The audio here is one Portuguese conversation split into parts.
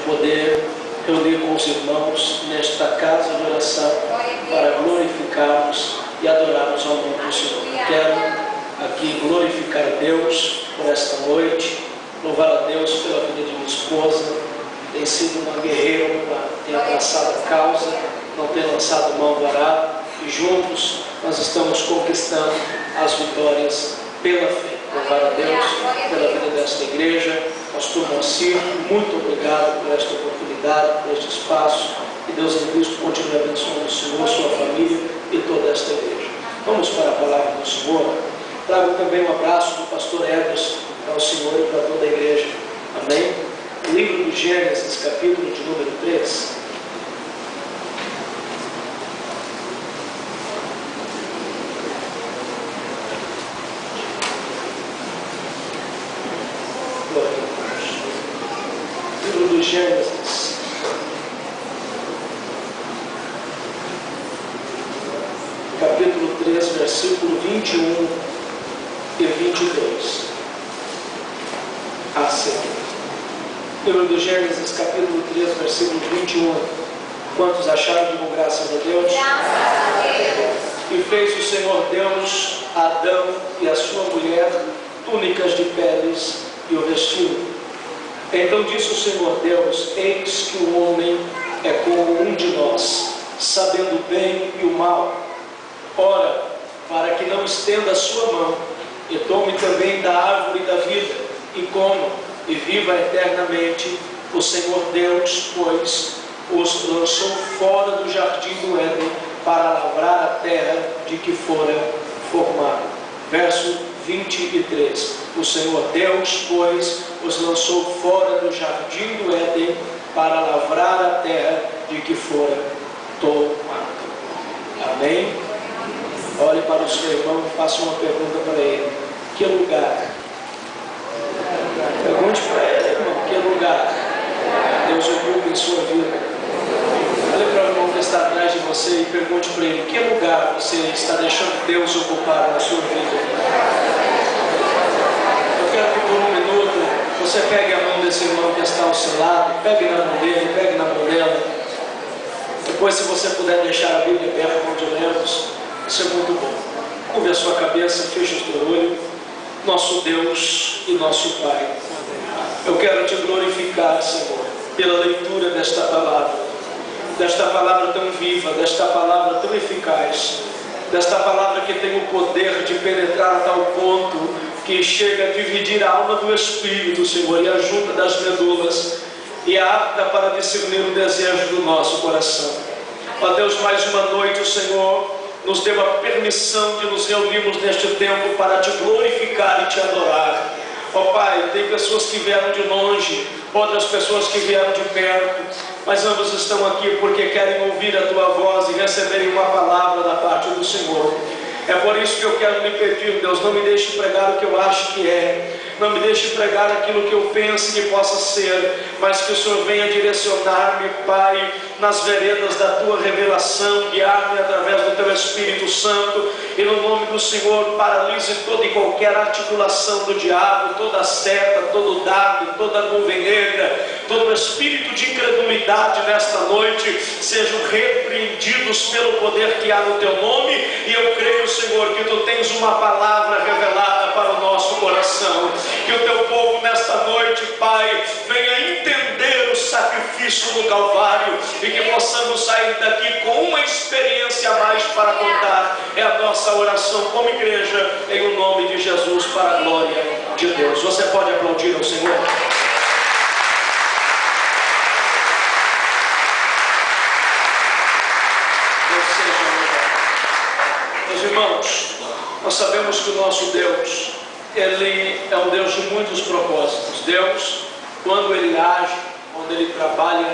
poder reunir com os irmãos nesta casa de oração para glorificarmos e adorarmos ao nome do Senhor. Quero aqui glorificar a Deus por esta noite, louvar a Deus pela vida de minha esposa, tem sido uma guerreira, tem abraçado a causa, não tem lançado mão do arado, e juntos nós estamos conquistando as vitórias pela fé. Louvar a Deus pela vida desta igreja. Pastor Moacir, muito obrigado por esta oportunidade, por este espaço. Que Deus em Cristo continue abençoando o Senhor, sua família e toda esta igreja. Vamos para a palavra do Senhor. Trago também um abraço do pastor Ederson para o Senhor e para toda a igreja. Amém? Livro do Gênesis, capítulo de número 3. Livro do Gênesis, capítulo 3, versículo 21 e 22. Assim. Livro do Gênesis, capítulo 3, versículo 21. Quantos acharam? Digam graças a Deus. Graças a Deus. E fez o Senhor Deus a Adão e a sua mulher túnicas de peles e o vestiu. Então disse o Senhor Deus: eis que o homem é como um de nós, sabendo o bem e o mal. Ora, para que não estenda a sua mão, e tome também da árvore da vida, e coma, e viva eternamente, o Senhor Deus, pois os lançou fora do jardim do Éden, para lavrar a terra de que fora formado. Verso 23. O Senhor Deus, pois, os lançou fora do jardim do Éden, para lavrar a terra de que fora tomado. Amém? Olhe para o seu irmão e faça uma pergunta para ele. Que lugar? Pergunte para ele, irmão, que lugar Deus ocupa em sua vida? Olhe para o irmão que está atrás de você e pergunte para ele: que lugar você está deixando Deus ocupar na sua vida? Eu quero que por um minuto você pegue a mão desse irmão que está ao seu lado, pegue na mão dele, pegue na mão dela. Depois, se você puder deixar a Bíblia aberta onde lemos, isso é muito bom. Curve a sua cabeça, feche o teu olho. Nosso Deus e nosso Pai, eu quero te glorificar, Senhor, pela leitura desta palavra tão viva, desta palavra tão eficaz, desta palavra que tem o poder de penetrar a tal ponto que chega a dividir a alma do Espírito, Senhor, e a junta das medulas, e é apta para discernir o desejo do nosso coração. Ó Deus, mais uma noite o Senhor nos deu a permissão de nos reunirmos neste tempo para te glorificar e te adorar. Ó Pai, tem pessoas que vieram de longe, outras pessoas que vieram de perto, mas ambos estão aqui porque querem ouvir a tua voz e receberem uma palavra da parte do Senhor. É por isso que eu quero lhe pedir, Deus, não me deixe pregar o que eu acho que é, não me deixe pregar aquilo que eu penso que possa ser, mas que o Senhor venha direcionar-me, Pai, nas veredas da tua revelação, guiar-me através do teu Espírito Santo, e no nome do Senhor paralise toda e qualquer articulação do diabo, toda seta, todo dardo, toda nuvem negra, todo espírito de incredulidade nesta noite, sejam repreendidos pelo poder que há no teu nome. E eu creio, Senhor, que tu tens uma palavra revelada para o nosso coração, que o teu povo nesta noite, Pai, venha entender o sacrifício no Calvário, e que possamos sair daqui com uma experiência a mais para contar. É a nossa oração como igreja, em o nome de Jesus, para a glória de Deus. Você pode aplaudir ao Senhor? Meus irmãos, nós sabemos que o nosso Deus, Ele é um Deus de muitos propósitos. Deus, quando Ele age, quando Ele trabalha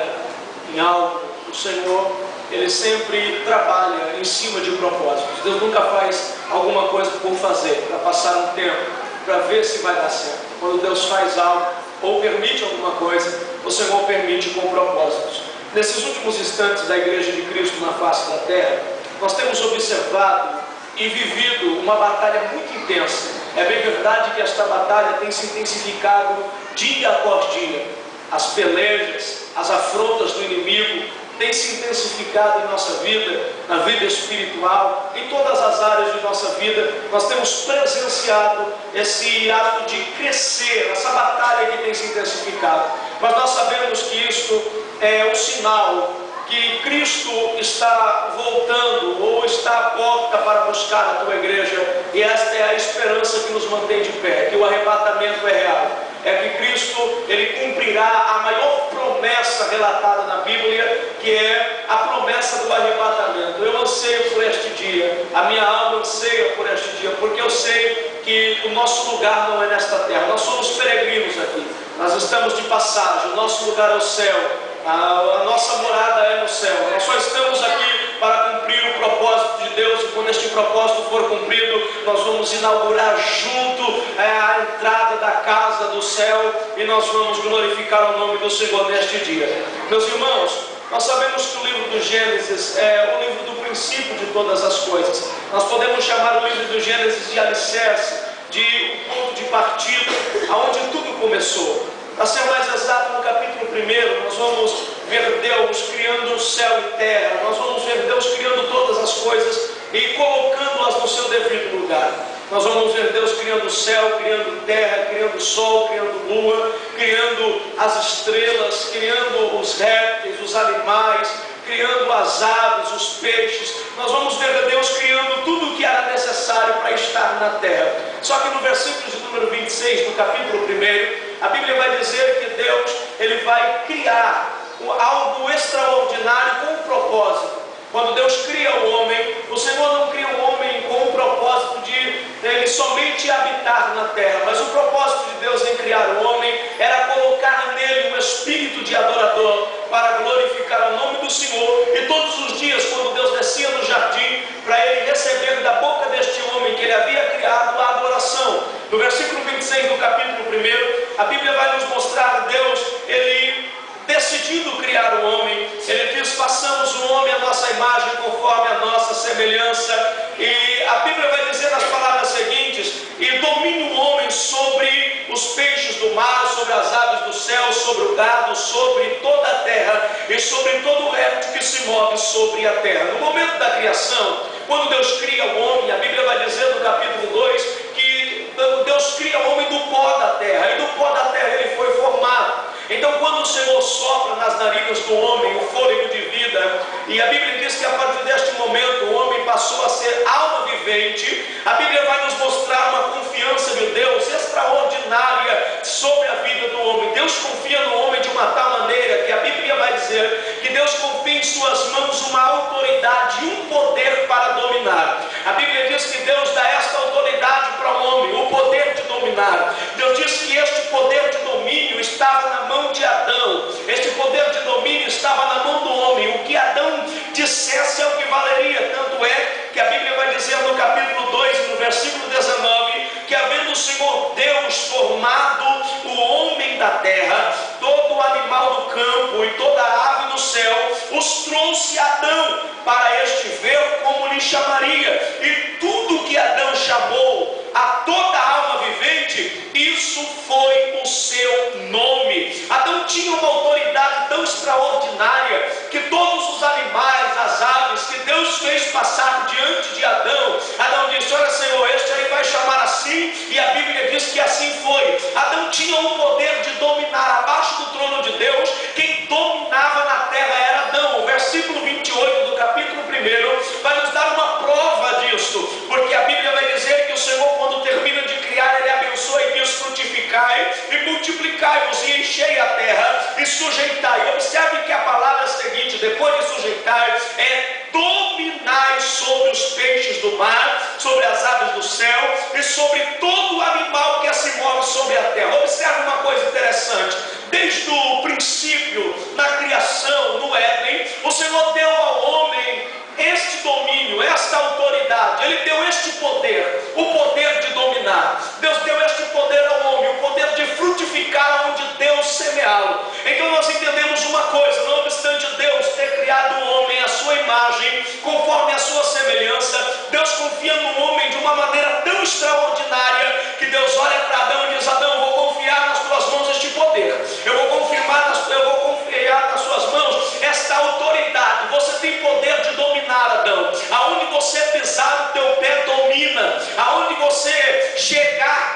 em algo, o Senhor, Ele sempre trabalha em cima de propósitos. Deus nunca faz alguma coisa por fazer, para passar um tempo, para ver se vai dar certo. Quando Deus faz algo, ou permite alguma coisa, o Senhor permite com propósitos. Nesses últimos instantes da Igreja de Cristo na face da terra, nós temos observado e vivido uma batalha muito intensa. É bem verdade que esta batalha tem se intensificado dia após dia. as pelejas, as afrontas do inimigo têm se intensificado em nossa vida, na vida espiritual, em todas as áreas de nossa vida. Nós temos presenciado esse ato de crescer, essa batalha que tem se intensificado. Mas nós sabemos que isto é um sinal que Cristo está voltando ou está à porta para buscar a tua igreja, e esta é a esperança que nos mantém de pé, que o arrebatamento é real. É que Cristo, Ele cumprirá a maior promessa relatada na Bíblia, que é a promessa do arrebatamento. Eu anseio por este dia, a minha alma anseia por este dia, porque eu sei que o nosso lugar não é nesta terra. Nós somos peregrinos aqui, nós estamos de passagem, o nosso lugar é o céu. A nossa morada é no céu. Nós só estamos aqui para cumprir o propósito de Deus, e quando este propósito for cumprido, nós vamos inaugurar junto a entrada da casa do céu, e nós vamos glorificar o nome do Senhor neste dia. Meus irmãos, nós sabemos que o livro do Gênesis é o livro do princípio de todas as coisas. Nós podemos chamar o livro do Gênesis de alicerce, de ponto de partida, aonde tudo começou. Para ser mais exato, no capítulo 1, nós vamos ver Deus criando céu e terra, nós vamos ver Deus criando todas as coisas e colocando-as no seu devido lugar. Nós vamos ver Deus criando o céu, criando terra, criando o sol, criando lua, criando as estrelas, criando os répteis, os animais, criando as aves, os peixes. Nós vamos ver Deus criando tudo o que era necessário para estar na terra. Só que no versículo de número 26, do capítulo 1, a Bíblia vai dizer que Deus, Ele vai criar algo extraordinário com um propósito. Quando Deus cria o homem, o Senhor não cria o homem com o propósito de ele somente habitar na terra, mas o propósito de Deus em criar o homem era colocar nele um espírito de adorador para glorificar o nome do Senhor. E todos os dias, quando Deus descia no jardim, para ele receber da boca deste homem que ele havia criado a adoração. No versículo 26 do capítulo 1, a Bíblia vai nos mostrar Deus, ele decidindo criar o homem. Ele diz: façamos o homem à nossa imagem, conforme a nossa semelhança. E a Bíblia vai dizer nas palavras seguintes: e domine o homem sobre os peixes do mar, sobre as aves do céu, sobre o gado, sobre toda a terra e sobre todo o réptil que se move sobre a terra. No momento da criação, quando Deus cria o homem, a Bíblia vai dizer no capítulo 2 que Deus cria o homem do pó da terra, e do pó da terra ele foi formado. Então, quando o Senhor sopra nas narinas do homem o fôlego de vida, e a Bíblia diz que a partir deste momento o homem passou a ser alma vivente, a Bíblia vai nos mostrar uma confiança de Deus extraordinária sobre a vida do homem. Deus confia no homem de uma tal maneira que a Bíblia vai dizer que Deus confia em suas mãos uma autoridade e um poder para dominar. A Bíblia diz que Deus dá esta autoridade para o homem, o poder de dominar. Deus diz que este poder de domínio estava na mão de Adão. Este poder de domínio estava na mão do homem. O que Adão dissesse é o que valeria. Tanto é que a Bíblia vai dizer no capítulo 2, no versículo 19, que havendo o Senhor Deus formado o homem da terra, todo o animal do campo e toda a ave do céu, os trouxe a Adão para este ver como lhe chamaria. E tudo que Adão chamou a toda a alma vivente, isso foi o seu nome. Adão tinha uma autoridade tão extraordinária que todos os animais, as aves que Deus fez passar diante de Adão, Adão disse: olha, Senhor, este aí vai chamar assim, e a Bíblia diz que assim foi. Adão tinha o poder de dominar. Abaixo do trono de Deus, quem dominava na terra era Adão. O versículo 28 do capítulo 1 vai nos dar uma prova disso, porque a Bíblia vai dizer que o Senhor, quando termina de criar, ele abençoa e diz: frutificai e multiplicai-vos e enchei a terra e sujeitai. Observe que a palavra seguinte, depois de sujeitar, é dominai sobre os peixes do mar, sobre as aves do céu e sobre todo o animal que se move sobre a terra. Observe uma coisa interessante: desde o princípio, na criação, no Éden, o Senhor deu ao homem este domínio, esta autoridade. Ele deu este poder, o poder de dominar. Deus deu este poder ao homem, o poder de frutificar onde Deus semeá-lo. Então nós entendemos uma coisa: não obstante Deus ter criado o homem à sua imagem, conforme a sua semelhança, Deus confia no homem de uma maneira tão extraordinária que Deus olha para Adão e diz: Adão, eu vou confiar nas tuas mãos este poder, eu vou confirmar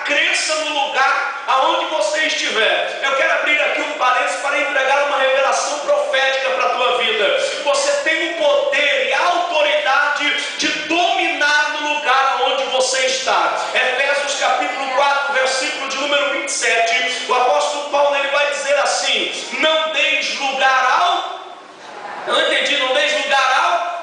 cresça no lugar aonde você estiver. Eu quero abrir aqui um parênteses para entregar uma revelação profética para a tua vida. Você tem o poder e a autoridade de dominar no lugar onde você está. Efésios capítulo 4, versículo de número 27, o apóstolo Paulo ele vai dizer assim: não deis lugar ao... Eu não entendi, não deis lugar ao...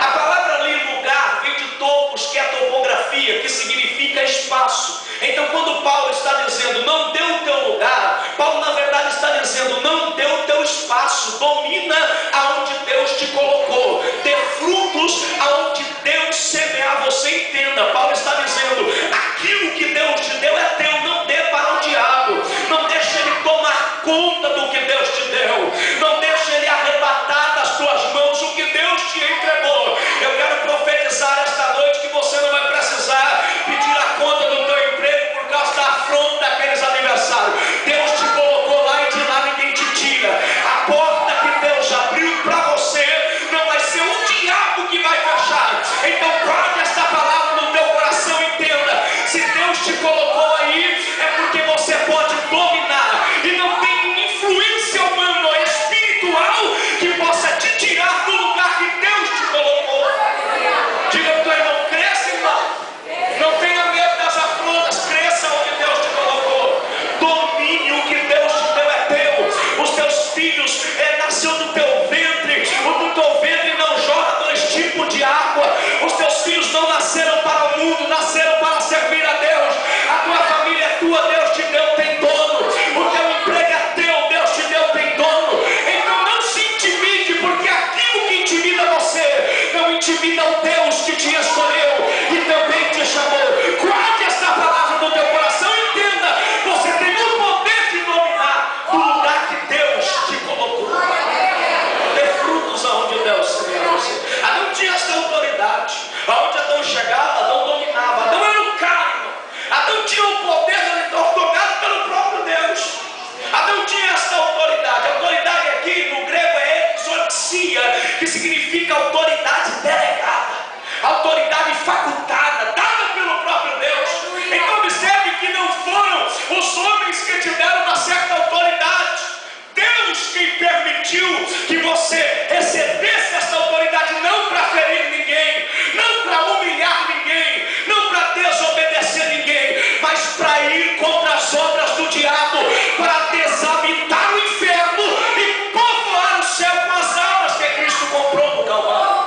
A palavra ali, lugar, vem de topos, que é a topografia, que significa espaço. Então quando Paulo está dizendo não dê o teu lugar, Paulo na verdade está dizendo não dê o teu espaço, domina aonde Deus te colocou, dê frutos aonde Deus semear. Você entenda, Paulo está dizendo aquilo que Deus te deu é teu, não dê para o diabo, não deixe ele tomar conta do que Deus te deu, não deixe ele arrebatar das tuas mãos o que Deus te entregou. Eu quero profetizar esta noite que você não vai precisar pedir a conta do teu emprego por causa da afronta daqueles adversários. Deus te colocou lá e de lá ninguém te tira. A porta que Deus abriu para você não vai ser o diabo que vai fechar. Então guarde esta palavra no teu coração, entenda. Se Deus te colocou aí, é porque você pode dominar. E não tem influência humana ou espiritual que possa te tirar do lugar que Deus te colocou. Diga para o teu irmão, cresça, irmão. Não tenha medo das afrontas, cresça onde Deus te colocou. Domine o que Deus te deu é teu. Os teus filhos nasceu do teu ventre. O do teu ventre não jorra 2 tipos de água. Os teus filhos não nasceram para o mundo, nasceram para servir a Deus. A tua família é tua, Deus te deu, tem dono. O teu emprego é teu, Deus te deu, tem dono. Então não se intimide, porque aquilo que intimida você não intimida o Deus que te escolheu e também te chamou. Guarde esta palavra no teu coração, entenda. Você tem o poder de dominar o lugar que Deus te colocou. Dê frutos aonde Deus semeou você. Adão tinha esta autoridade. Aonde Adão chegava, Adão dominava. Adão era um cara, irmão. Adão tinha o poder otorgado pelo próprio Deus. Adão tinha esta autoridade. A autoridade aqui no grego é exorxia, que significa autoridade delegada, autoridade facultada, dada pelo próprio Deus. Então observe que não foram os homens que te deram uma certa autoridade. Deus quem permitiu que você recebesse essa autoridade, não para ferir ninguém, não para humilhar ninguém, não para desobedecer ninguém, mas para ir contra as obras do diabo, para deshabitar o inferno e povoar o céu com as almas que Cristo comprou no Calvário.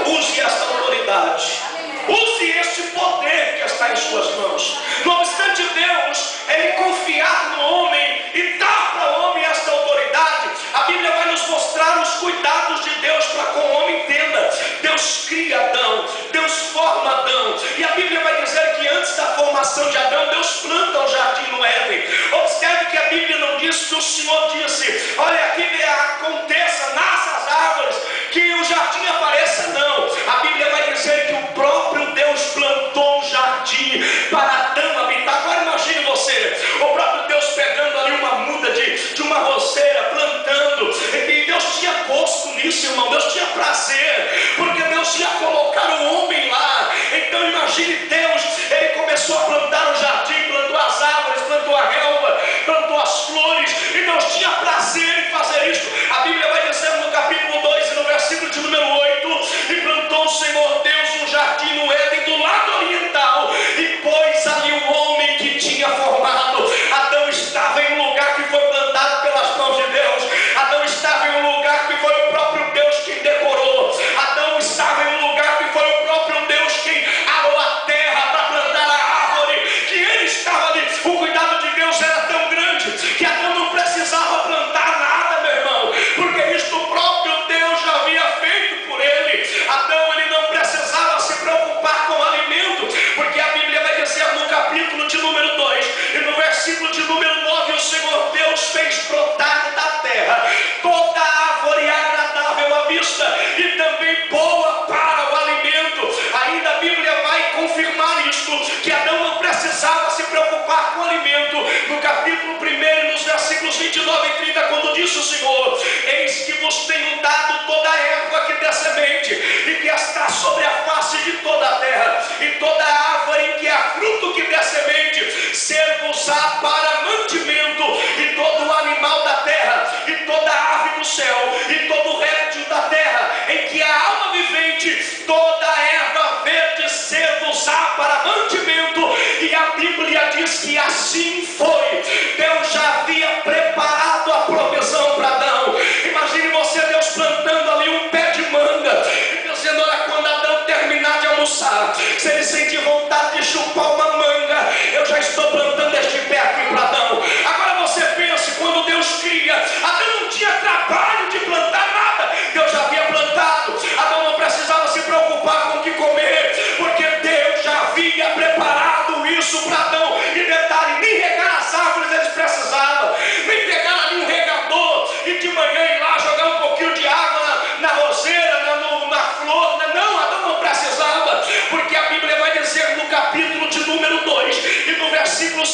Use esta autoridade, use este poder que está em suas mãos. Não obstante Deus, ele confiar no homem e dar para o homem esta autoridade, a Bíblia vai nos mostrar os cuidados de Deus para com o homem. Entenda, Deus cria Adão, Deus forma Adão, e a Bíblia vai dizer que antes da formação de Adão, Deus planta o jardim no Éden. Observe que a Bíblia não diz que o Senhor disse: olha, aqui aconteça, nasça as árvores, que o jardim apareça. Não, a Bíblia vai dizer que o próprio Deus plantou um jardim para Adão habitar. Agora imagine você, o próprio Deus pegando ali uma muda de uma roceira, plantando, e Deus tinha gosto nisso, irmão. Deus tinha prazer, porque Deus ia colocar o homem lá. Então imagine Deus, ele começou a plantar o jardim, plantou as árvores, plantou a relva, plantou as flores, e Deus tinha prazer em fazer isso. A Bíblia vai dizer no capítulo 2 e no versículo de número 8: e plantou o Senhor Deus um jardim no Éden do lado oriental, e pôs ali o homem que tinha formado. Adão estava em um lugar que foi plantado pelas mãos de Deus. Adão estava em um lugar que foi o próprio Deus quem decorou. Adão estava em um lugar que foi o próprio Deus quem arou a terra para plantar a árvore, que ele estava ali. O cuidado de Deus era tão grande que Adão não precisava plantar nada, meu irmão, porque isto o próprio Deus já havia feito por ele. Adão, ele não precisava se preocupar com o alimento, porque a Bíblia vai dizer no capítulo de número 2 e no versículo de número 9: o Senhor Deus fez brotar da terra toda árvore agradável à vista e também boa para o alimento. Ainda a Bíblia vai confirmar isto, que Adão não precisava se preocupar com o alimento. No capítulo 1, nos versículos 29 e 30, quando disse o Senhor: eis que vos tenho dado toda a erva que dê semente e que está sobre a face de toda a terra, e toda a árvore em que há fruto que dê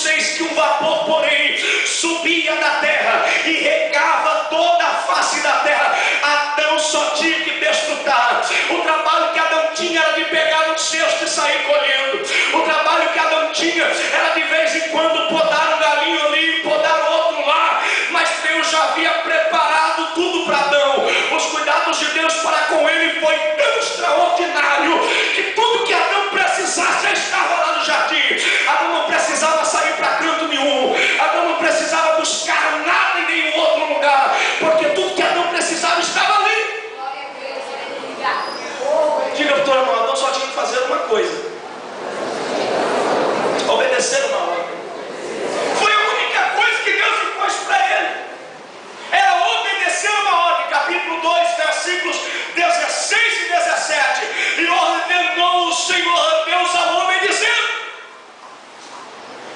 6, que um vapor, porém, subia da terra e regava toda a face da terra. Adão só tinha que desfrutar. O trabalho que Adão tinha era de pegar um cesto e sair colhendo. O trabalho que Adão tinha era de vez em quando podar um galinho ali, podar outro lá. Mas Deus já havia preparado tudo para Adão. Os cuidados de Deus para com ele foi tão extraordinário que tudo que Adão precisasse já estava lá no jardim. Adão não precisava sair para canto nenhum. Adão não precisava buscar nada em nenhum outro lugar, porque tudo que Adão precisava estava ali. Diga para o teu irmão, Adão só tinha que fazer uma coisa: obedecer uma ordem. Foi a única coisa que Deus impôs para ele, era obedecer uma ordem. Capítulo 2, versículos 16 e 17. E ordenou o Senhor Deus ao homem, dizendo: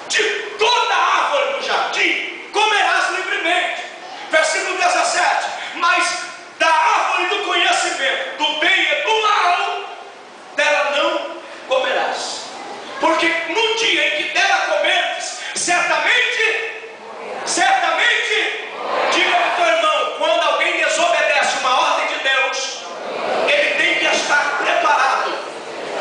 de toda árvore do jardim comerás livremente. Versículo 17. Mas da árvore do conhecimento do bem e do mal, dela não comerás, porque no dia em que dela comeres, certamente, diga para o teu irmão, quando alguém desobedece uma ordem de Deus, ele tem que estar preparado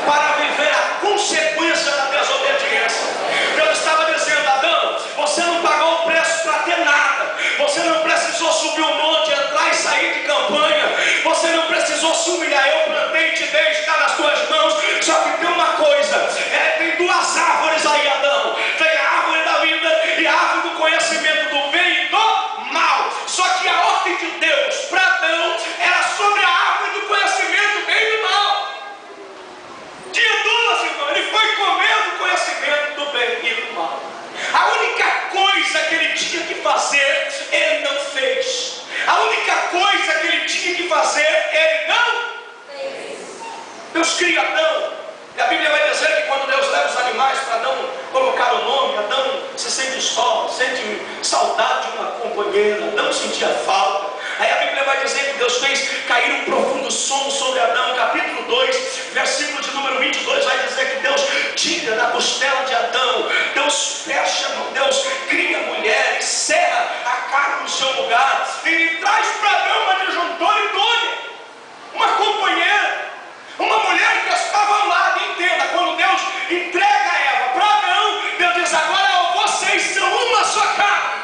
para viver a consequência da desobediência. Deus estava dizendo: Adão, você não pagou o preço para ter nada. Você não precisou subir um monte, entrar e sair de campanha. Você não precisou se humilhar. Eu plantei e te dei, está nas tuas mãos. Só que tem uma coisa, tem duas árvores aí, Adão. Tem a árvore da vida e a árvore do conhecimento do bem e do mal. Só que a ordem de Deus para Adão era sobre a árvore do conhecimento do bem e do mal. Tinha duas, irmão. Ele foi comendo o conhecimento do bem e do mal. A única coisa que ele tinha que fazer, ele não fez. A única coisa que ele tinha que fazer, ele não fez. Deus cria Adão. E a Bíblia vai dizer que quando Deus leva os animais para Adão colocar o nome, Adão se sente só, sente saudade de uma companheira. Adão sentia falta. Aí a Bíblia vai dizer que Deus fez cair um profundo sono sobre Adão. Capítulo 2, versículo de número 22, vai dizer que Deus tira da costela de Adão, Deus fecha, Deus cria a mulher e serra a carne no seu lugar. Ele traz para Adão uma disjuntora idônea, uma companheira, uma mulher que estava ao lado. Entenda, quando Deus entrega a Eva para Adão, Deus diz: agora vocês são uma só carne.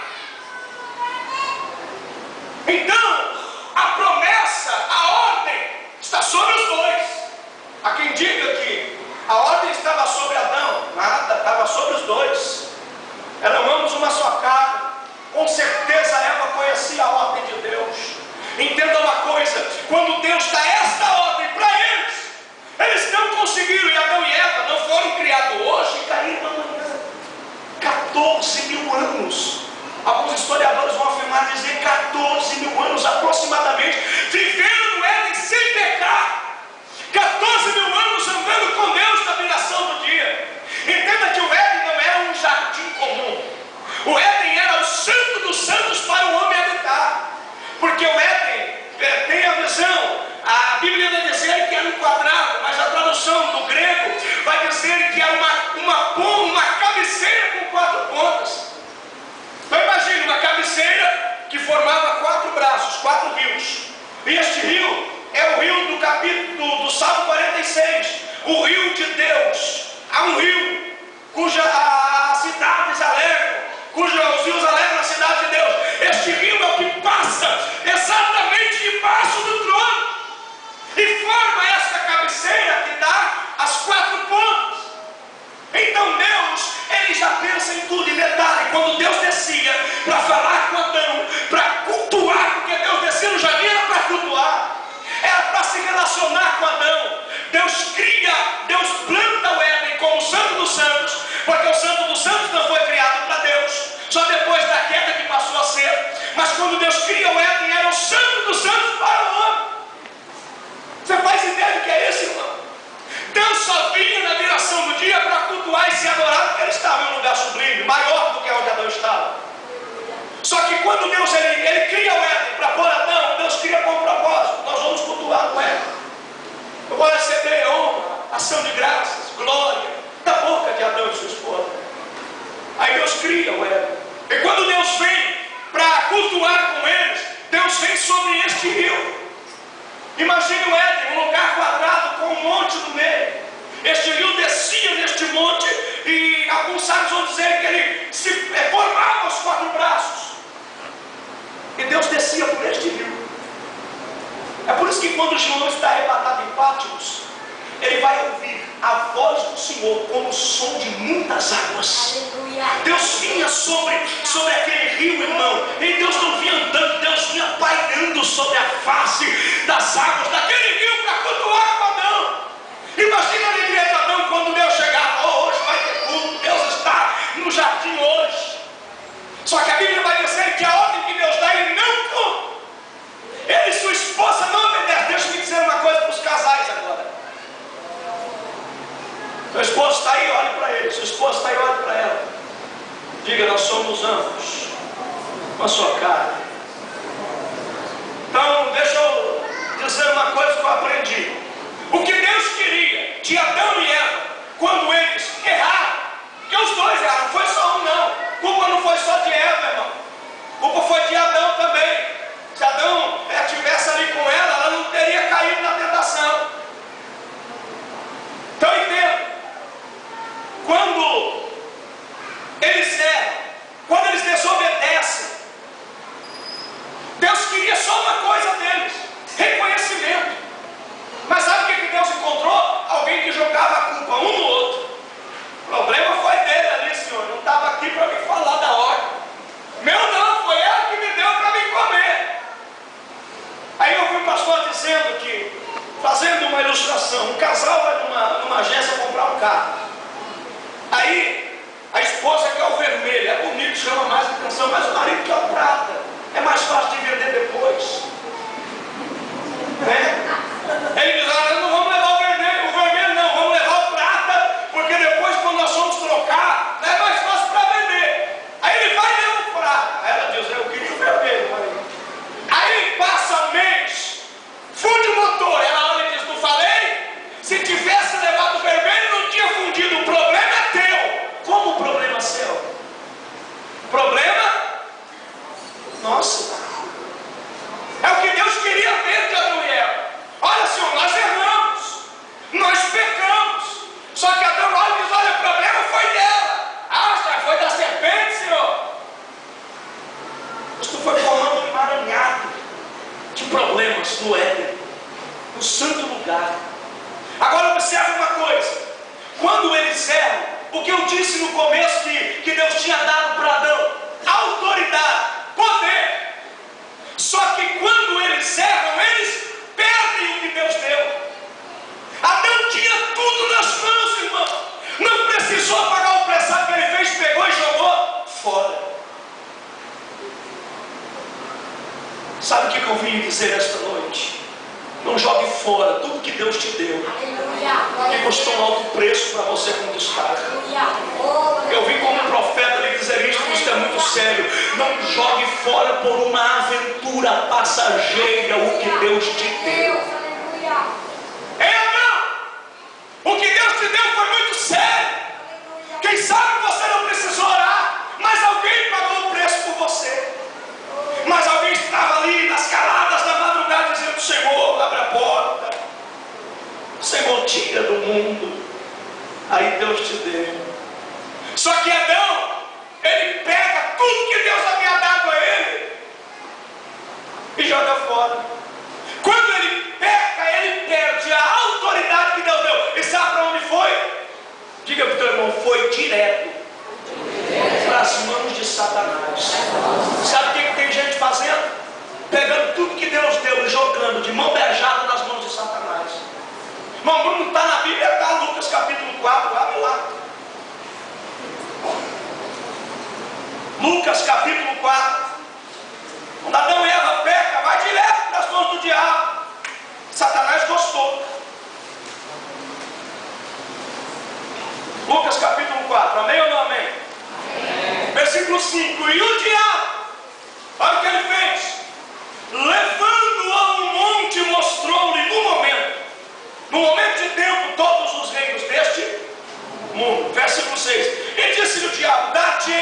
Então, a promessa, a ordem, está sobre os dois. Há quem diga que a ordem estava sobre Adão. Nada, estava sobre os dois. Eram ambos uma só carne. Com certeza Eva conhecia a ordem de Deus. Entenda uma coisa: quando Deus dá esta ordem para eles não conseguiram. E Adão e Eva não foram criados hoje e caíram amanhã. 14 mil anos. Alguns historiadores vão afirmar, dizer 14 mil anos aproximadamente, vivendo no Éden sem pecar. 14 mil anos andando com Deus na viração do dia. Entenda que o Éden não era um jardim comum. O Éden era o santo dos santos para o homem habitar. Porque o Éden tem a visão, a Bíblia vai dizer que era um quadrado, mas a tradução do grego vai dizer que era uma cabeceira com 4 pontas. Então imagine uma cabeceira que formava 4 braços, 4 rios. E este rio é o rio do capítulo do Salmo 46, o rio de Deus. Há um rio cuja as cidades alegram, os rios alegram a cidade de Deus. Este rio é o que passa exatamente debaixo do trono e forma essa cabeceira que dá as 4 pontas. Então Deus, ele já pensa em tudo. E detalhe, quando Deus descia para falar com Adão, para cultuar, porque Deus descia no jardim era para cultuar, era para se relacionar com Adão. Deus cria, Deus planta o Éden como o Santo dos Santos, porque o Santo dos Santos não foi criado para Deus, só depois da queda que passou a ser. Mas quando Deus cria o Éden, era o Santo dos Santos para o homem. Você faz ideia do que é isso, irmão? Deus só vinha na viração do dia para cultuar e se adorar, porque ele estava em um lugar sublime, maior do que onde Adão estava. Só que quando Deus ele cria o Éden para pôr Adão, Deus cria com um propósito: nós vamos cultuar o Éden. Eu vou receber honra, ação de graças, glória da boca de Adão e sua esposa. Aí Deus cria o Éden. E quando Deus vem para cultuar com eles, Deus vem sobre este rio. Imagine o Éden, um lugar quadrado com um monte no meio. Este rio descia neste monte e alguns sábios vão dizer que ele se formava os 4 braços. E Deus descia por este rio. É por isso que quando João está arrebatado em Patmos, ele vai ouvir a voz do Senhor como o som de muitas águas. Deus vinha sobre aquele rio, irmão. E Deus não vinha andando, Deus vinha pairando sobre a face das águas daquele rio para cultuar com Adão. Imagina a alegria de Adão quando Deus chegava. Oh, hoje vai ter culto, Deus está no jardim hoje. Só que a Bíblia vai dizer que a ordem que Deus dá, ele não cumpre. Ele e sua esposa não obedecem. Deixa eu me dizer uma coisa para os casais agora. Seu esposo está aí, olhe para ele. Sua esposa está aí, olhe para ela. Diga, nós somos ambos uma só carne. Então, deixa eu dizer uma coisa que eu aprendi. O que Deus queria de Adão e Eva, quando eles erraram, porque os dois erraram, não foi só um não. A culpa não foi só de Eva, irmão. A culpa foi de Adão também. Se Adão estivesse ali com ela não teria caído na tentação. Então entenda. Quando eles erram, quando eles desobedecem, Deus queria só uma coisa deles: reconhecimento. Mas sabe o que Deus encontrou? Alguém que jogava a culpa um no outro. O problema foi dele ali, Senhor. Não estava aqui para me falar da ordem. Meu não, foi ela que me deu para me comer. Aí eu vi o pastor dizendo que, fazendo uma ilustração, um casal vai numa agência comprar um carro. Aí a esposa quer o vermelho, é bonito, chama mais atenção, mas o marido quer o prata. É mais fácil de vender depois. Ele diz: ah, não vamos levar o vermelho não, vamos levar o prata, porque depois quando nós vamos trocar, é mais fácil para vender. Aí ele vai levar o prata. Aí ela diz: eu queria o vermelho, marido. Aí passa um mês, funde o motor. Ela olha e diz: não falei? Se tivesse levado o vermelho não tinha fundido. O problema é teu. Como o problema é seu? Problema? Nossa, é o que Deus queria ver de Adão e Eva. Olha, Senhor, nós erramos, nós pecamos. Só que Adão olha e diz: olha, o problema foi dela. Ah, foi da serpente, Senhor. Mas tu foi formando um emaranhado de problemas no Éden, no santo lugar. Agora observe uma coisa. Quando eles erram, o que eu disse no começo que Deus tinha dado para Adão: autoridade, poder. Só que quando eles erram, eles perdem o que Deus deu. Adão tinha tudo nas mãos, irmão. Não precisou pagar o prestado que ele fez, pegou e jogou fora. Sabe o que eu vim dizer esta noite? Não jogue fora tudo que Deus te deu, que custou um alto preço para você conquistar. Eu vim como profeta lhe dizer isso é muito sério. Não jogue fora por uma aventura passageira o que Deus te deu. Não! O que Deus te deu foi muito sério. Quem sabe você não precisou orar, mas alguém pagou o preço por você. Mas alguém estava ali nas caladas da madrugada dizendo: Senhor, abre a porta, Senhor, tira do mundo. Aí Deus te deu. Só que Adão, ele pega tudo que Deus havia dado a ele e joga fora. Quando ele peca, ele perde a autoridade que Deus deu. E sabe para onde foi? Diga para o teu irmão: foi direto para as mãos de Satanás. Sabe o que tem gente fazendo? Pegando tudo que Deus deu e jogando de mão beijada nas mãos de Satanás. Irmão, Bruno, está na Bíblia, está Lucas capítulo 4, abre lá. Lucas capítulo 4. Quando Adão e Eva pecam, vai direto para as mãos do diabo. Satanás gostou. Lucas capítulo 4, amém ou não amém? Amém. Versículo 5. E o diabo, olha o que ele fez: levando-o a um monte, mostrou-lhe no momento de tempo, todos os reinos deste mundo. Versículo 6. E disse-lhe o diabo: dá-te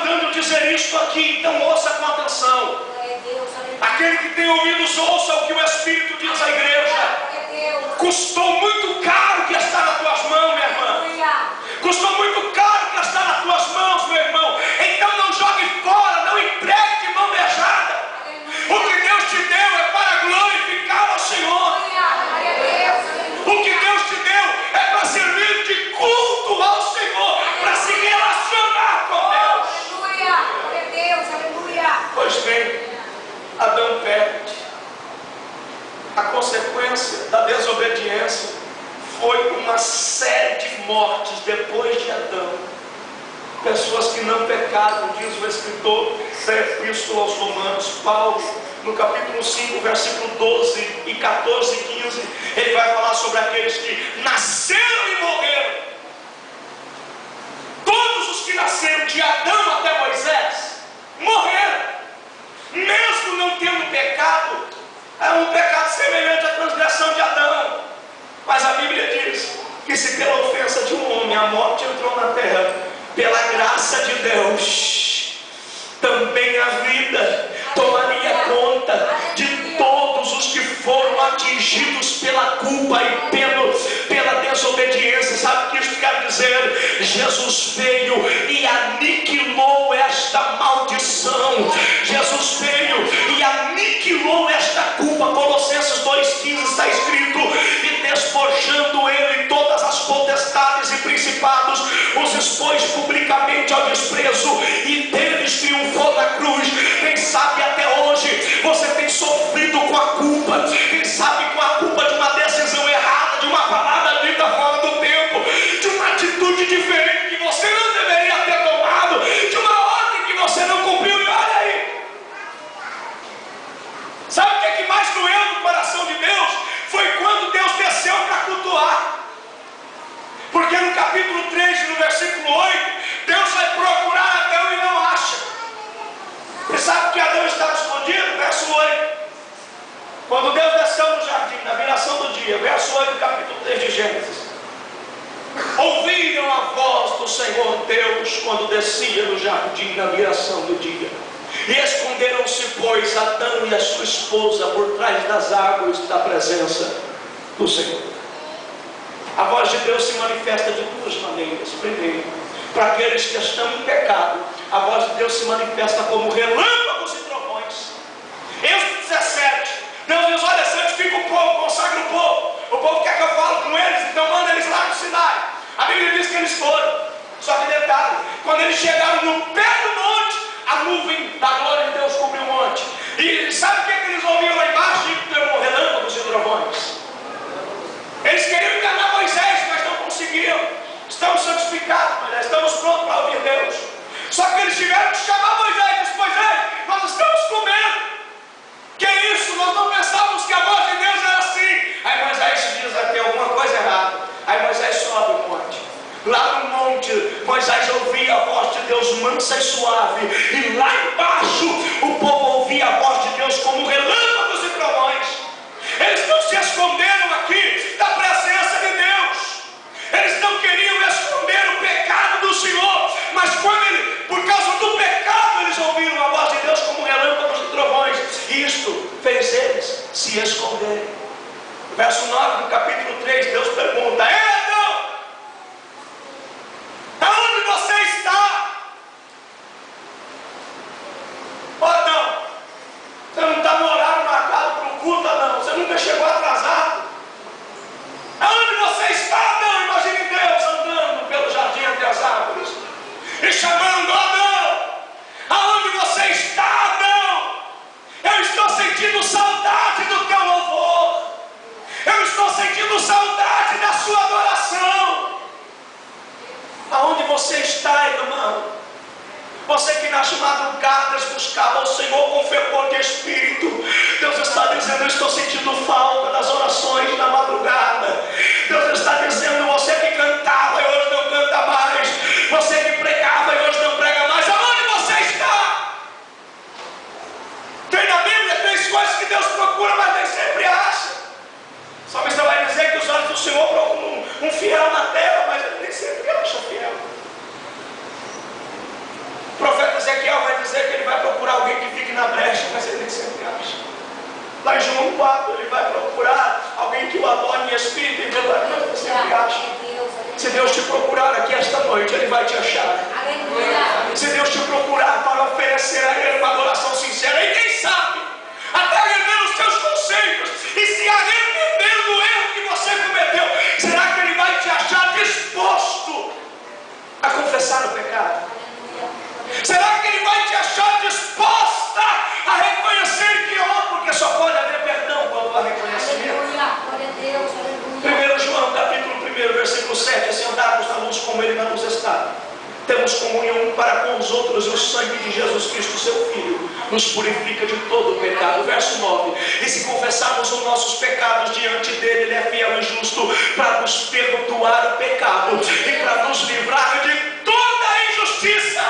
mandando dizer isto aqui, então ouça com atenção. Aquele que tem ouvidos, ouça o que o Espírito diz à igreja. Custou muito caro que está nas tuas mãos, minha irmã. Custou muito caro que está nas tuas mãos, meu irmão. Então não jogue fora, não empregue de mão beijada. O que Deus te deu é para glorificar ao Senhor. O que Deus te deu é para servir de culto ao Senhor, para se relacionar com Deus. Pois bem, Adão perde. A consequência da desobediência foi uma série de mortes depois de Adão. Pessoas que não pecaram, diz o escritor da Epístola aos Romanos, Paulo, no capítulo 5, versículo 12 e 14 e 15, ele vai falar sobre aqueles que nasceram e morreram. Todos os que nasceram de Adão até Moisés morreram, mesmo não tendo pecado. É um pecado semelhante à transgressão de Adão. Mas a Bíblia diz que se pela ofensa de um homem a morte entrou na terra, pela graça de Deus também a vida tomaria conta de todos os que foram atingidos pela culpa e pela desobediência. Sabe o que isso quer dizer? Jesus veio e aniquilou esta maldição. Jesus veio e aniquilou esta culpa. Colossenses 2,15 está escrito: e despojando ele todas as potestades e principados, os expôs publicamente ao desprezo, e deles triunfou na cruz. Quem sabe até hoje você tem sofrido com a culpa, quem sabe com a culpa de uma decisão errada, de uma palavra dita fora do tempo, de uma atitude diferente que você não deveria ter tomado, de uma ordem que você não cumpriu. E olha aí, sabe o que é que mais doeu no coração de Deus? Foi quando Deus desceu para cultuar. Porque no capítulo 3, no versículo 8, Deus vai procurar Adão e não acha. E sabe que Adão estava escondido? Verso 8. Quando Deus desceu no jardim, na viração do dia, verso 8 do capítulo 3 de Gênesis: ouviram a voz do Senhor Deus quando descia no jardim na viração do dia. E esconderam-se, pois, Adão e a sua esposa por trás das árvores da presença do Senhor. A voz de Deus se manifesta de duas maneiras. Primeiro, para aqueles que estão em pecado, a voz de Deus se manifesta como relâmpagos e trovões. Êxodo 17, Deus diz: olha, santifica o povo, consagra o povo. O povo quer que eu fale com eles, então manda eles lá no Sinai. A Bíblia diz que eles foram. Só que detalhe, quando eles chegaram no pé do monte, a nuvem da glória de Deus cobriu o monte. E sabe o que eles ouviram lá embaixo? Relâmpagos e trovões. Eles queriam enganar Moisés, mas não conseguiram. Estamos santificados, Moisés, estamos prontos para ouvir Deus. Só que eles tiveram que chamar Moisés e disse: Moisés, nós estamos com medo. Que é isso? Nós não pensávamos que a voz de Deus era assim. Aí Moisés diz: tem alguma coisa errada. Aí Moisés sobe o monte. Lá no monte, Moisés ouvia a voz de Deus mansa e suave. E lá embaixo, o povo ouvia a voz de Deus como relâmpagos e trovões. Eles não se esconderam aqui da presença de Deus. Eles não queriam esconder o pecado do Senhor. Mas por causa do pecado, eles ouviram a voz de Deus como relâmpagos e trovões. E isto fez eles se esconderem. Verso 9 do capítulo 3, Deus pergunta: Adão, aonde você está? Ó Adão, você não está no horário marcado para o culto, não. Você nunca chegou atrasado. Aonde você está, Adão? Imagine Deus andando pelo jardim entre as árvores e chamando: Adão, aonde você está, Adão? Eu estou sentindo saudade do teu louvor. Eu estou sentindo saudade da sua adoração. Aonde você está, irmão? Você que nas madrugadas buscava o Senhor com fervor de espírito, Deus está dizendo: eu estou sentindo falta das orações da madrugada. Deus está dizendo: você que cantava e hoje não canta mais, você que pregava e hoje não prega mais, aonde você está? Tem na Bíblia 3 coisas que Deus procura, mas nem sempre acha. O salmista vai dizer que os olhos do Senhor procuram um fiel na terra, mas ele nem sempre acha fiel. O profeta Deus te procurar aqui esta noite, Ele vai te achar. Se Deus te procurar para oferecer a Ele uma adoração sincera, e quem sabe, até rever os seus conceitos e se arrepender do erro que você cometeu, será que Ele vai te achar disposto a confessar o pecado? Será que Ele vai te achar disposta a reconhecer que errou? Porque só pode haver perdão quando há reconhecimento. 1 João capítulo 1, versículo 7: se andarmos na luz como Ele na luz está, temos comunhão um para com os outros, e o sangue de Jesus Cristo, seu Filho, nos purifica de todo o pecado. Verso 9: e se confessarmos os nossos pecados diante dele, Ele é fiel e justo para nos perdoar o pecado e para nos livrar de toda a injustiça.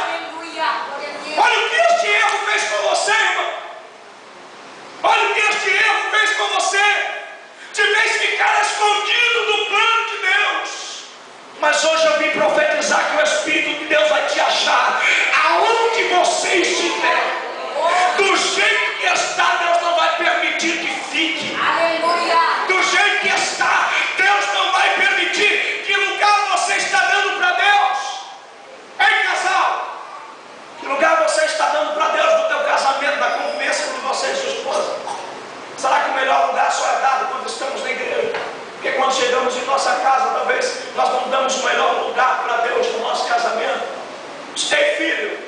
Olha o que este erro fez com você, irmão. Olha o que este erro fez com você. Te fez ficar escondido do plano de Deus. Mas hoje eu vim profetizar que o Espírito de Deus vai te achar aonde você estiver. Do jeito que está, Deus não vai permitir que fique. Do jeito que está, Deus não vai permitir. Que lugar você está dando para Deus? Ei, casal, que lugar você está dando para Deus no teu casamento, na convivência de você e sua esposa? Será que o melhor lugar só é dado quando estamos na igreja? Porque quando chegamos em nossa casa, talvez nós não damos o melhor lugar para Deus no nosso casamento. Ei, filho,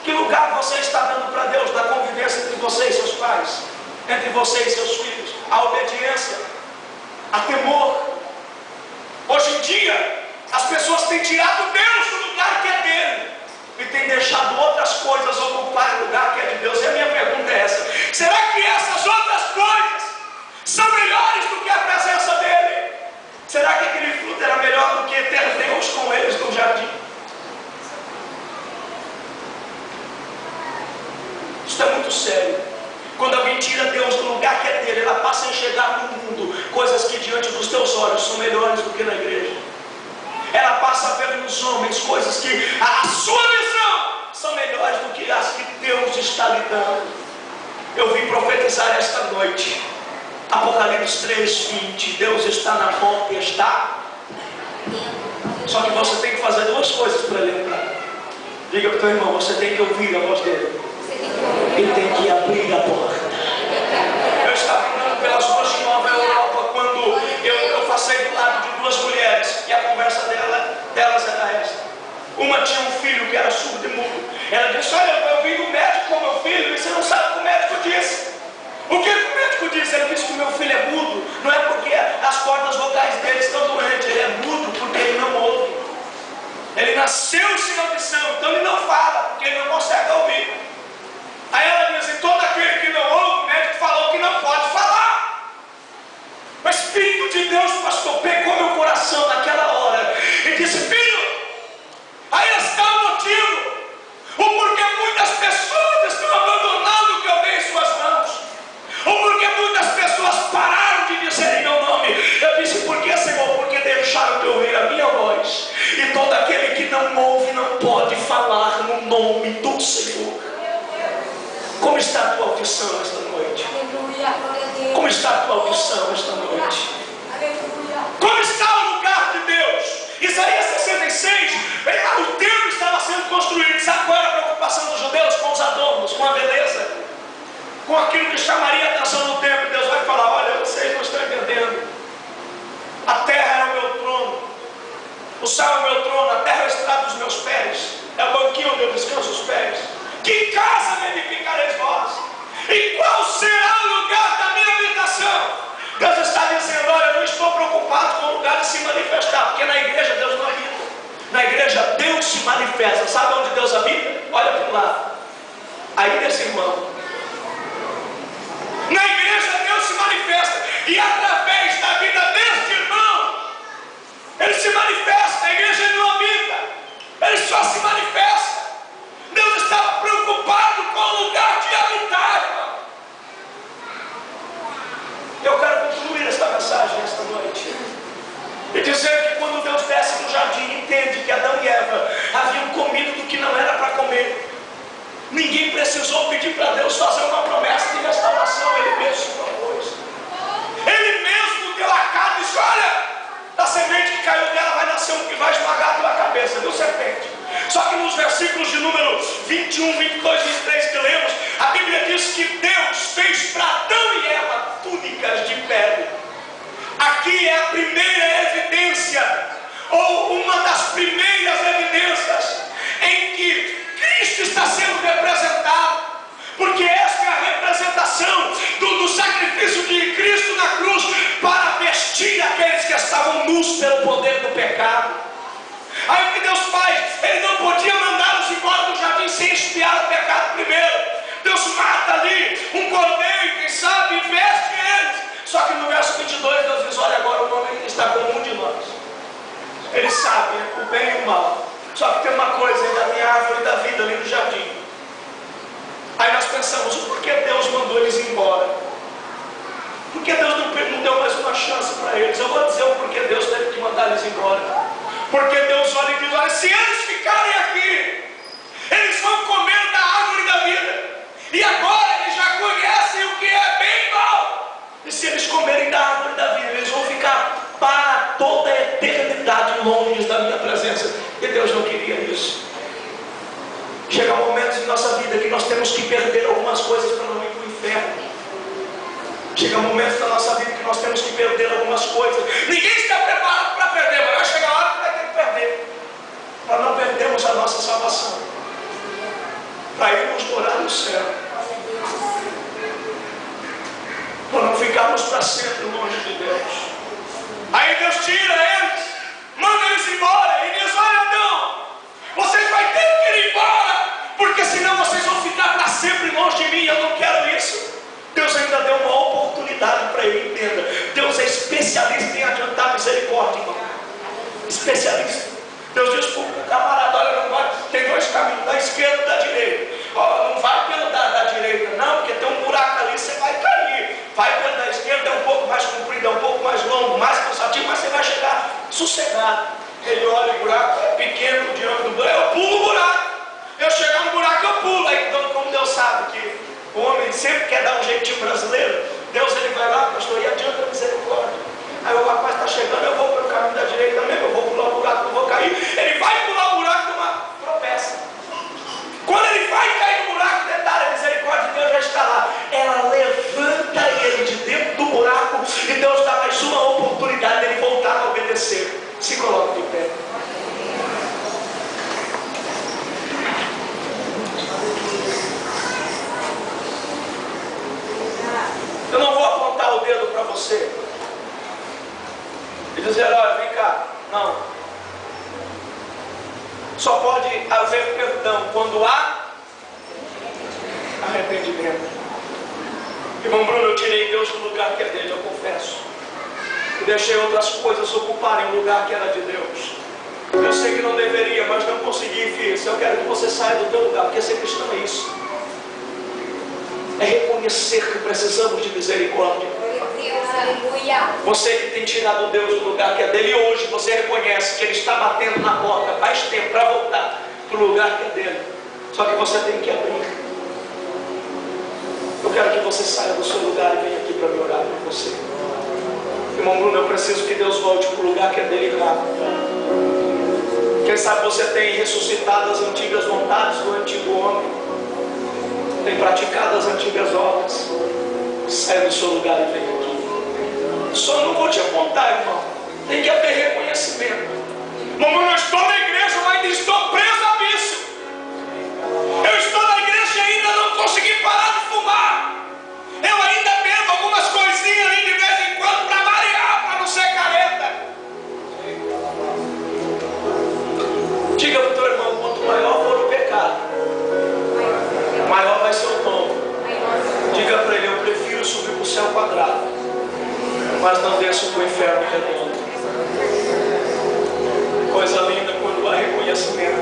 que lugar você está dando para Deus na convivência entre você e seus pais, entre você e seus filhos? A obediência, a temor. Hoje em dia, as pessoas têm tirado Deus do lugar que é dele e têm deixado outras coisas ocupar o lugar que é de Deus. E a minha pergunta é essa: será que essas outras coisas são melhores do que a presença dele? Será que aquele fruto era melhor do que ter Deus com eles no jardim? Isso é muito sério. Quando alguém tira Deus do lugar que é dele, ela passa a enxergar no mundo coisas que diante dos teus olhos são melhores do que na igreja. Ela passa a ver nos homens coisas que a sua visão são melhores do que as que Deus está lhe dando. Eu vim profetizar esta noite, Apocalipse 3:20, Deus está na porta e está. Só que você tem que fazer duas coisas para ele entrar. Diga para o teu irmão: você tem que ouvir a voz dele e tem que abrir a porta. Eu estava andando pelas ruas de Nova Europa quando eu passei do lado de duas mulheres e a conversa delas era esta. Uma tinha um filho que era surdo e mudo. Ela disse: olha, eu vim no médico com meu filho e você não sabe o que o médico disse. O que o médico disse? Ele disse que o meu filho é mudo. Não é porque as cordas vocais dele estão doentes, ele é mudo porque ele não ouve. Ele nasceu sem audição, então ele não fala, porque ele não consegue ouvir. Aí ela diz: e todo aquele que não ouve, o médico falou que não pode falar. O Espírito de Deus, pastor, pegou meu coração naquela hora e disse: filho, aí está o motivo, o porquê muitas pessoas estão abandonando o que eu dei em suas mãos, o porquê muitas pessoas pararam de dizer em meu nome. Eu disse: por que, Senhor? Porque deixaram de ouvir a minha voz. E todo aquele que não ouve não pode falar no nome do Senhor. Como está a tua audição esta noite? Como está a tua audição esta noite? Como está o lugar de Deus? Isaías 66, o templo estava sendo construído. Sabe qual era a preocupação dos judeus? Com os adornos, com a beleza, com aquilo que chamaria a atenção no templo. Deus vai falar: olha, vocês não estão entendendo. A terra é o meu trono, o céu é o meu trono, a terra é o estrado dos meus pés, é o banquinho onde eu descanso os pés. Que casa me edificareis vós? E qual será o lugar da minha habitação? Deus está dizendo: olha, eu não estou preocupado com o lugar de se manifestar, porque na igreja Deus não habita. Na igreja Deus se manifesta. Sabe onde Deus habita? Olha para o lado. Aí nesse irmão. Na igreja Deus se manifesta. E através da vida deste irmão, ele se manifesta. A igreja ele não habita, ele só se manifesta. Deus estava preocupado com o lugar de habitar, irmão. Eu quero concluir esta mensagem esta noite e dizer que quando Deus desce no jardim, entende que Adão e Eva haviam comido do que não era para comer. Ninguém precisou pedir para Deus fazer uma promessa de restauração. Ele mesmo se propôs. Ele mesmo deu a cara e disse: olha, da semente que caiu dela vai nascer um que vai 21, 22, 23 que lemos, a Bíblia diz que Deus fez para Adão e Eva túnicas de pele. Aqui é a primeira evidência, ou uma das primeiras evidências, em que Cristo está sendo representado, porque esta é a representação do sacrifício de Cristo na cruz, para vestir aqueles que estavam nus pelo poder do pecado. Aí o que Deus faz? Ele não podia mandá-los embora do jardim sem expiar o pecado primeiro. Deus mata ali um cordeiro, quem sabe, e veste eles. Só que no verso 22 Deus diz: olha, agora o nome está com um de nós. Ele sabe o bem e o mal. Só que tem uma coisa, ainda tem a árvore da vida ali no jardim. Aí nós pensamos: por que Deus mandou eles embora? Por que Deus não deu mais uma chance para eles? Eu vou dizer o porquê Deus teve que mandar eles embora. Porque Deus olha e diz: olha, se eles ficarem aqui, eles vão comer da árvore da vida. E agora eles já conhecem o que é bem e mal. E se eles comerem da árvore da vida, eles vão ficar para toda a eternidade longe da minha presença. E Deus não queria isso. Chega momentos em nossa vida que nós temos que perder algumas coisas para não ir para o inferno. Chega momentos na nossa vida que nós temos que perder algumas coisas. Ninguém está preparado para perder, mas vai chegar a hora que vai ter que perder, para não perdermos a nossa salvação, para irmos morar no céu, para não ficarmos para sempre longe de Deus. Aí Deus tira eles, manda eles embora e diz: olha, Adão, vocês vão ter que ir embora, porque senão vocês vão ficar para sempre longe de mim. Eu não quero isso. Deus ainda deu uma oportunidade para ele. Entenda, Deus é especialista em adiantar misericórdia, irmão. Especialista. Deus diz para o camarada: olha, não vai, tem dois caminhos, da esquerda e da direita. Não vai pelo da direita não, porque tem um buraco ali, você vai cair. Vai pelo da esquerda, é um pouco mais comprido, é um pouco mais longo, mais cansativo, mas você vai chegar sossegado. Ele olha o buraco, é pequeno, o diâmetro do buraco, eu pulo o buraco. Eu chegar no buraco, eu pulo. Aí, então, como Deus sabe que o homem sempre quer dar um jeitinho brasileiro, Deus ele vai lá: pastor, e adianta a misericórdia. Aí o rapaz está chegando: eu vou pelo caminho da direita mesmo, eu vou pular o buraco, eu vou cair. Ele vai pular o buraco, uma tropeça. Quando ele vai cair no buraco, detalhe, a misericórdia de Deus já está lá. Ela levanta ele de dentro do buraco e Deus dá mais uma oportunidade dele voltar a obedecer. Se coloca de pé. Eu não vou apontar o dedo para você e dizer: olha, vem cá. Não. Só pode haver perdão quando há arrependimento. Irmão Bruno, eu tirei Deus do lugar que é dele, eu confesso. E deixei outras coisas ocuparem o lugar que era de Deus. Eu sei que não deveria, mas não consegui, filho. Eu quero que você saia do teu lugar, porque ser cristão é isso. É reconhecer que precisamos de misericórdia. Você que tem tirado Deus do lugar que é dele, hoje você reconhece que ele está batendo na porta faz tempo para voltar para o lugar que é dele. Só que você tem que abrir. Eu quero que você saia do seu lugar e venha aqui para me orar por você. Irmão Bruno, eu preciso que Deus volte para o lugar que é dele rápido. Quem sabe você tem ressuscitado as antigas vontades do antigo homem, tem praticado as antigas obras. Saia do seu lugar e venha aqui. Só não vou te apontar, irmão. Tem que haver reconhecimento. Irmão, eu estou na igreja, mas ainda estou preso a vício. Eu estou na igreja e ainda não consegui parar de fumar. Eu ainda bebo algumas coisinhas ali de vez em quando para variar, para não ser careta. Diga para o teu irmão: quanto maior for o pecado, maior vai ser o tombo. Diga para ele: eu prefiro subir para o céu quadrado, mas não desço para o inferno redondo. Coisa linda quando há reconhecimento.